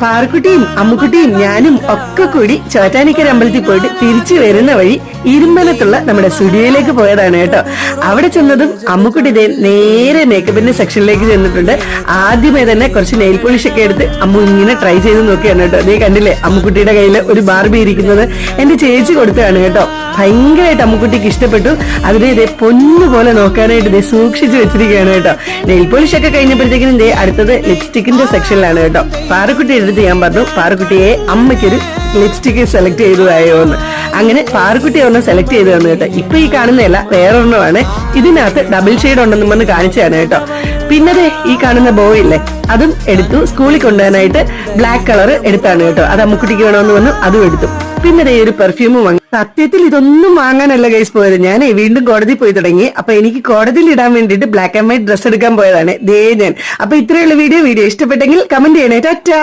പാറക്കുട്ടിയും അമ്മുക്കുട്ടിയും ഞാനും ഒക്കെ കൂടി ചോറ്റാനിക്കര അമ്പലത്തിൽ പോയിട്ട് തിരിച്ചു വരുന്ന വഴി ഇരുമ്പലത്തുള്ള നമ്മുടെ സ്റ്റുഡിയോയിലേക്ക് പോയതാണ് കേട്ടോ. അവിടെ ചെന്നതും അമ്മുക്കുട്ടി നേരെ മേക്കപ്പിന്റെ സെക്ഷനിലേക്ക് ചെന്നിട്ടുണ്ട്. ആദ്യമേ തന്നെ കുറച്ച് നെയിൽ പോളിഷ് ഒക്കെ എടുത്ത് അമ്മു ഇങ്ങനെ ട്രൈ ചെയ്ത് നോക്കിയാണ് കേട്ടോ. നീ കണ്ടില്ലേ അമ്മുക്കുട്ടിയുടെ കയ്യിൽ ഒരു ബാർബി ഇരിക്കുന്നത് എന്റെ ചേച്ചി കൊടുത്തതാണ് കേട്ടോ. ഭയങ്കരമായിട്ട് അമ്മുക്കുട്ടിക്ക് ഇഷ്ടപ്പെട്ടു. അതിനെ പൊന്നു പോലെ നോക്കാനായിട്ട് സൂക്ഷിച്ചു വെച്ചിരിക്കുകയാണ് കേട്ടോ. നെയിൽ പോളിഷ് ഒക്കെ കഴിഞ്ഞപ്പോഴത്തേക്കും അടുത്തത് ലിപ്സ്റ്റിക്കിന്റെ സെക്ഷനിലാണ് കേട്ടോ. പാറക്കുട്ടി എടുത്ത് ഞാൻ പറഞ്ഞു, പാറക്കുട്ടിയെ അമ്മയ്ക്കൊരു ലിപ്സ്റ്റിക്ക് സെലക്ട് ചെയ്തതായോ എന്ന്. അങ്ങനെ പാറക്കുട്ടി ഒരെണ്ണം സെലക്ട് ചെയ്ത് തന്നു കേട്ടോ. ഇപ്പൊ ഈ കാണുന്നതല്ല, വേറൊരെണ്ണമാണ്. ഇതിനകത്ത് ഡബിൾ ഷെയ്ഡ് ഉണ്ടെന്ന് പറഞ്ഞ് കാണിച്ചതാണ് കേട്ടോ. പിന്നെ ഈ കാണുന്ന ബോ ഇല്ലേ, അതും എടുത്തു. സ്കൂളിൽ കൊണ്ടുപോകാനായിട്ട് ബ്ലാക്ക് കളർ എടുത്താണ് കേട്ടോ. അത് അമ്മുക്കുട്ടിക്ക് വേണമെന്ന് പറഞ്ഞു, അതും എടുത്തു. പിന്നെ ഒരു പെർഫ്യൂമും വാങ്ങി. സത്യത്തിൽ ഇതൊന്നും വാങ്ങാനല്ല ഗൈസ് പോയത്. ഞാൻ വീണ്ടും കോടതി പോയി തുടങ്ങി. അപ്പൊ എനിക്ക് കോടതിയിൽ ഇടാൻ വേണ്ടിയിട്ട് ബ്ലാക്ക് ആൻഡ് വൈറ്റ് ഡ്രസ് എടുക്കാൻ പോയതാണ് ഞാൻ. അപ്പൊ ഇത്രയുള്ള വീഡിയോ ഇഷ്ടപ്പെട്ടെങ്കിൽ കമന്റ് ചെയ്യണേ. ടാറ്റാ.